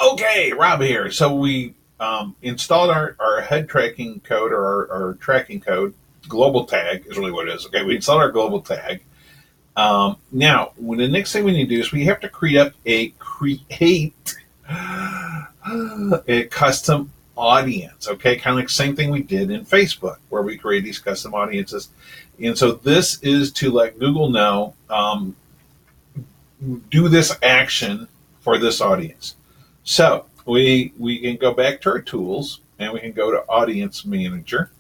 Okay, Rob here. So we installed our head tracking code or our tracking code. Global tag is really what it is. Okay, we installed our global tag. Now, when the next thing we need to do is we have to create a custom audience. Okay, kind of like the same thing we did in Facebook, where we create these custom audiences. And so this is to let Google know, do this action for this audience. So we can go back to our tools and we can go to Audience Manager,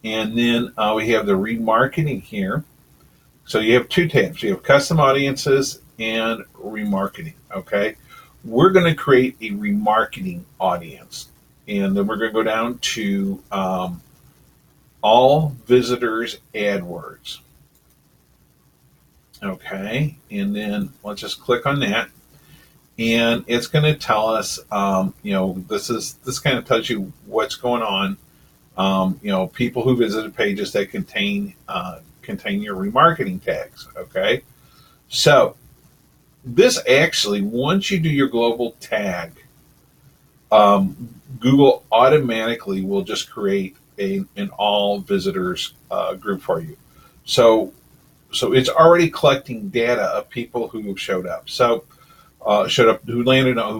and then we have the remarketing here. So you have two tabs. You have Custom Audiences and Remarketing. Okay, we're going to create a remarketing audience, and then we're going to go down to All Visitors AdWords. Okay, and then let's just click on that, and it's going to tell us, this kind of tells you what's going on. People who visited pages that contain your remarketing tags. Okay, so this actually, once you do your global tag, Google automatically will just create an all visitors group for you. So it's already collecting data of people who showed up. Who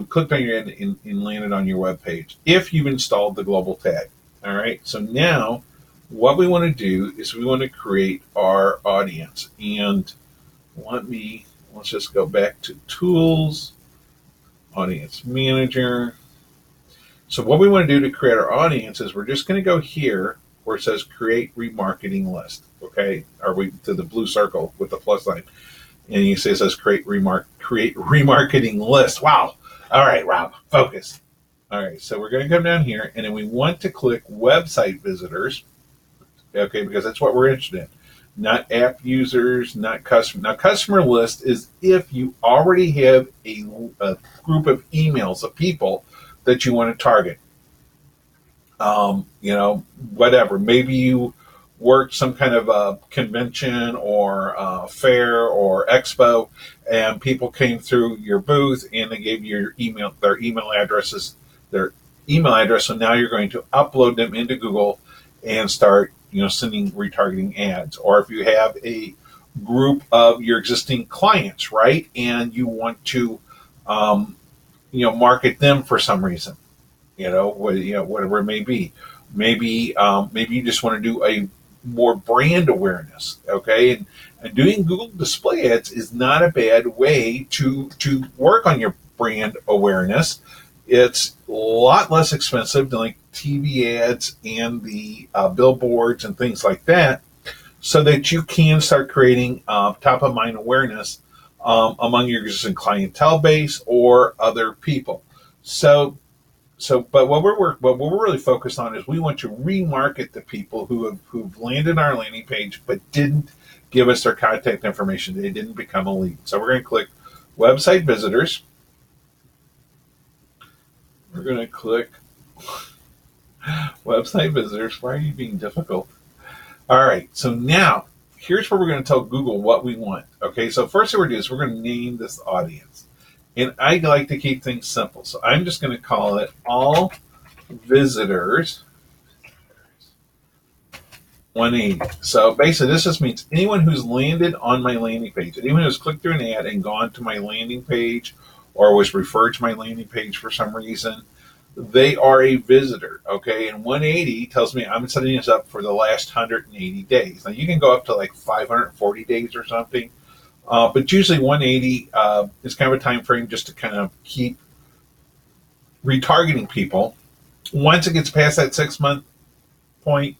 clicked on your ad and landed on your web page if you've installed the global tag. All right. So now what we want to do is we want to create our audience. And let's just go back to Tools, Audience Manager. So what we want to do to create our audience is we're just going to go here where it says Create Remarketing List. Okay. Or we to the blue circle with the plus sign. And you see it says create remarketing list. Wow. All right, Rob, focus. All right, so we're going to come down here, and then we want to click website visitors. Okay, because that's what we're interested in. Not app users, not customer. Now, customer list is if you already have a group of emails of people that you want to target. Whatever. Maybe you worked some kind of a convention or a fair or expo, and people came through your booth and they gave you their email address. So now you're going to upload them into Google and start, sending retargeting ads. Or if you have a group of your existing clients, right, and you want to, market them for some reason, whatever it may be. Maybe you just want to do a more brand awareness, okay? And doing Google display ads is not a bad way to work on your brand awareness. It's a lot less expensive than like TV ads and the billboards and things like that, so that you can start creating top of mind awareness among your existing clientele base or other people. But what we're really focused on is we want to remarket the people who've landed on our landing page but didn't give us their contact information. They didn't become a lead. So we're going to click website visitors. We're going to click website visitors. Why are you being difficult? All right. So now here's where we're going to tell Google what we want. Okay. So first thing we're going to do is we're going to name this audience. And I like to keep things simple. So I'm just going to call it All Visitors 180. So basically, this just means anyone who's landed on my landing page, anyone who's clicked through an ad and gone to my landing page or was referred to my landing page for some reason, they are a visitor. Okay. And 180 tells me I'm setting this up for the last 180 days. Now, you can go up to like 540 days or something. But usually 180 is kind of a time frame just to kind of keep retargeting people. Once it gets past that 6-month point,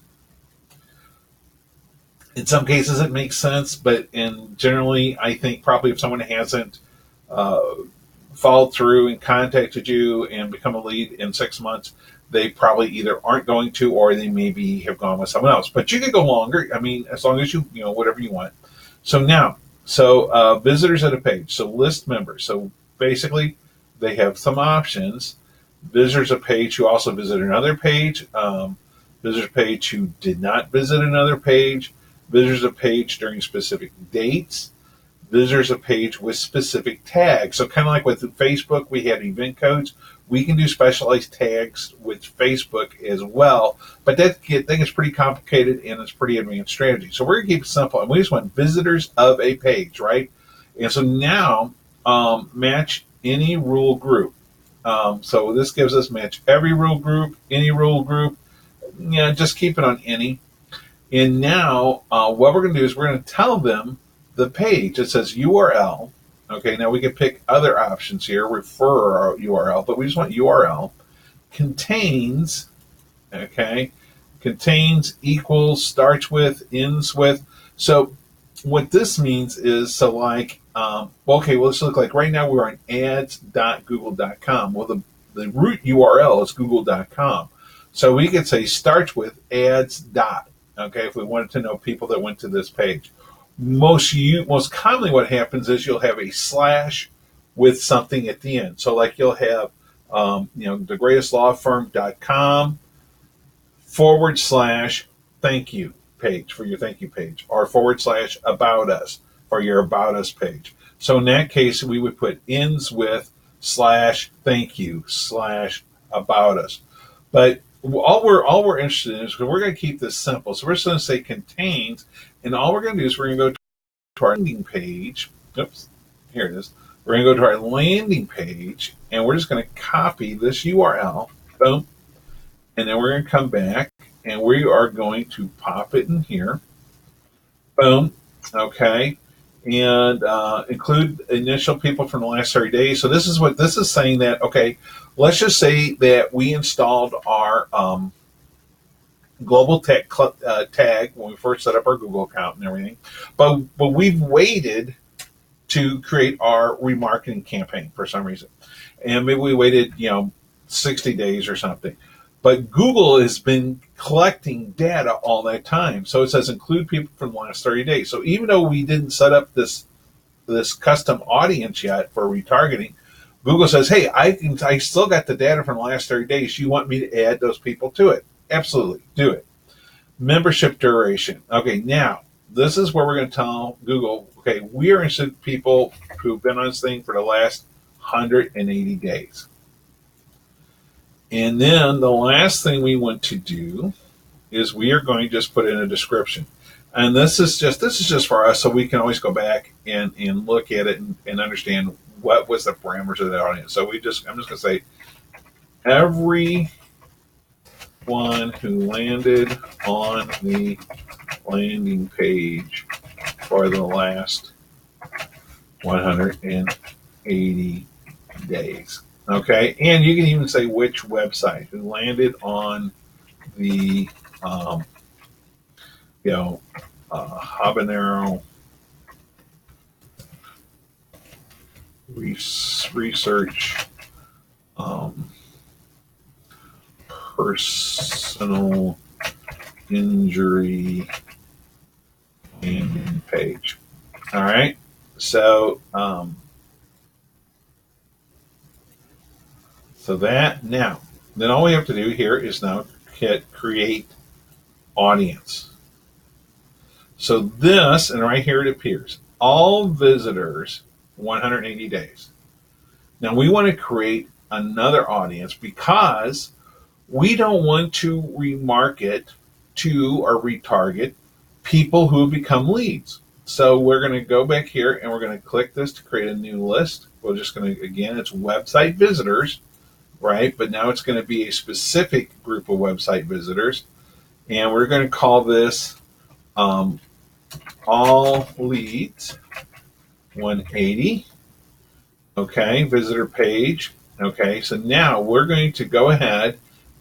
in some cases it makes sense, but generally I think probably if someone hasn't followed through and contacted you and become a lead in 6 months, they probably either aren't going to or they maybe have gone with someone else. But you could go longer. I mean, as long as whatever you want. So visitors at a page. So list members. So basically, they have some options. Visitors a page who also visit another page. Visitors page who did not visit another page. Visitors a page during specific dates. visitors a page with specific tags. So kind of like with Facebook, we had event codes. We can do specialized tags with Facebook as well, but that thing is pretty complicated and it's pretty advanced strategy. So we're gonna keep it simple, and we just want visitors of a page, right? And so now match any rule group. So this gives us match every rule group, any rule group. Yeah, just keep it on any. And now what we're going to do is we're going to tell them the page. It says URL. Okay, now we can pick other options here, refer our URL, but we just want URL. Contains, okay, contains, equals, starts with, ends with. So what this means is, so like, okay, well, let's look like right now we're on ads.google.com. Well, the root URL is google.com. So we could say starts with ads dot. Okay, if we wanted to know people that went to this page. Most commonly what happens is you'll have a slash with something at the end. So like you'll have, thegreatestlawfirm.com / thank you page for your thank you page, or / about us for your about us page. So in that case, we would put ends with / thank you / about us. But all we're interested in is, because we're going to keep this simple. So we're just going to say contains, and all we're going to do is we're going to go to our landing page. Oops, here it is. We're going to go to our landing page, and we're just going to copy this URL. Boom. And then we're going to come back, and we are going to pop it in here. Boom. Okay. And include initial people from the last 30 days. So this is saying that, okay, let's just say that we installed our global tag when we first set up our Google account and everything, but we've waited to create our remarketing campaign for some reason, and maybe we waited 60 days or something. But Google has been collecting data all that time. So it says include people from the last 30 days. So even though we didn't set up this custom audience yet for retargeting, Google says, hey, I still got the data from the last 30 days. You want me to add those people to it? Absolutely, do it. Membership duration. Okay, now this is where we're going to tell Google, okay, we are interested in people who've been on this thing for the last 180 days. And then the last thing we want to do is we are going to just put in a description. And this is just for us, so we can always go back and look at it and understand what was the parameters of the audience. So I'm just going to say everyone who landed on the landing page for the last 180 days. Okay, and you can even say which website who landed on the, habanero research, personal injury landing page. All right, so. So that now, then all we have to do here is now hit create audience. So this, and right here it appears, all visitors 180 days. Now we want to create another audience because we don't want to remarket to or retarget people who have become leads. So we're going to go back here and we're going to click this to create a new list. We're just going to, again, it's website visitors. Right, but now it's going to be a specific group of website visitors, and we're going to call this all leads 180. Okay, visitor page. Okay, so now we're going to go ahead,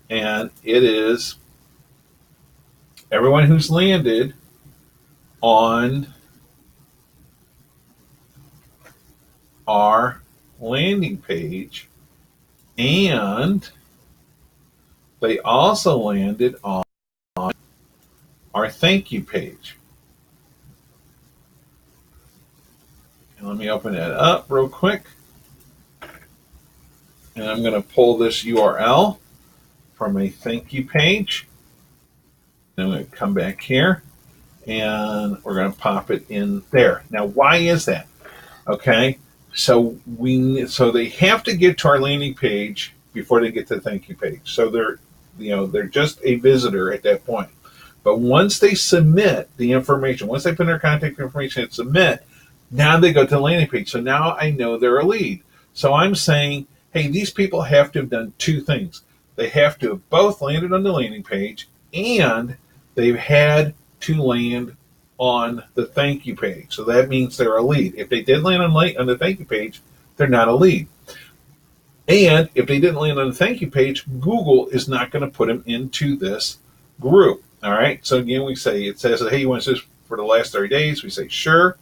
and it is everyone who's landed on our landing page. And they also landed on our thank you page. And let me open that up real quick. And I'm going to pull this URL from a thank you page. And I'm going to come back here and we're going to pop it in there. Now, why is that? Okay, so they have to get to our landing page before they get to the thank you page. So they're just a visitor at that point. But once they submit the information, once they put in their contact information and submit, now they go to the landing page. So now I know they're a lead. So I'm saying, hey, these people have to have done two things. They have to have both landed on the landing page and they've had to land on the thank you page. So that means they're a lead. If they did land on the thank you page, they're not a lead. And if they didn't land on the thank you page, Google is not going to put them into this group. All right. So again, it says, hey, you want this for the last 30 days? We say, sure.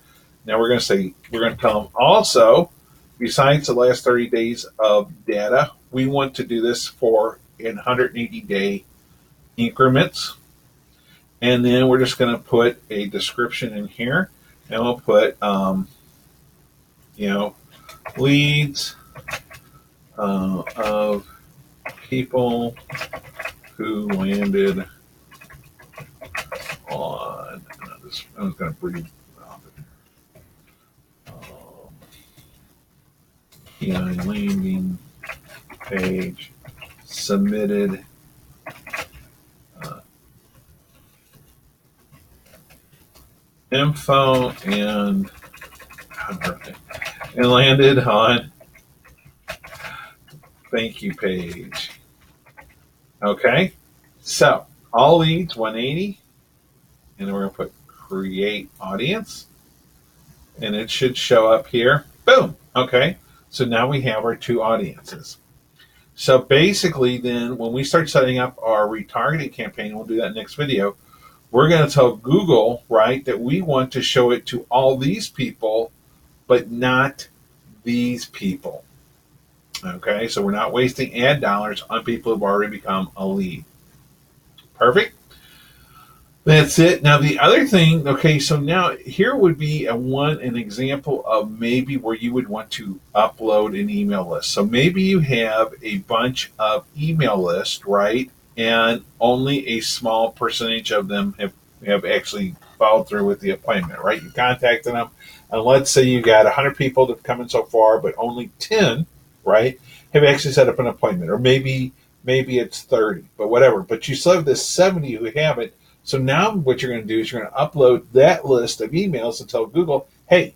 Now we're going to tell them also, besides the last 30 days of data, we want to do this for in 180-day increments. And then we're just going to put a description in here, and we'll put, leads of people who landed on. I'm just going to breathe. Landing page submitted info and landed on thank you page. Okay, so all leads 180, and then we're going to put create audience, and it should show up here. Boom. Okay, so now we have our two audiences. So basically then when we start setting up our retargeting campaign, we'll do that next video, we're going to tell Google, right, that we want to show it to all these people, but not these people. Okay, so we're not wasting ad dollars on people who've already become a lead. Perfect. That's it. Now the other thing, okay, so now here would be an example of maybe where you would want to upload an email list. So maybe you have a bunch of email lists, right? And only a small percentage of them have actually followed through with the appointment, right? You contacted them, and let's say you got 100 people that have come in so far, but only 10, right, have actually set up an appointment, or maybe it's 30, but whatever. But you still have this 70 who haven't. So now what you're going to do is you're going to upload that list of emails and tell Google, hey,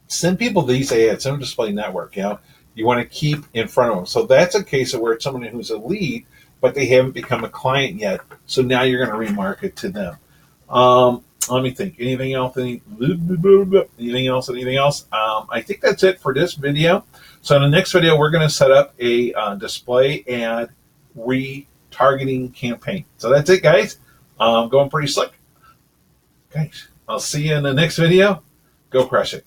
send people these ads, send them to Display Network. You want to keep in front of them. So that's a case of where it's someone who's a lead, but they haven't become a client yet. So now you're going to remarket to them. Let me think. Anything else? Anything else? I think that's it for this video. So in the next video, we're going to set up a display ad retargeting campaign. So that's it, guys. Going pretty slick. Guys, I'll see you in the next video. Go crush it.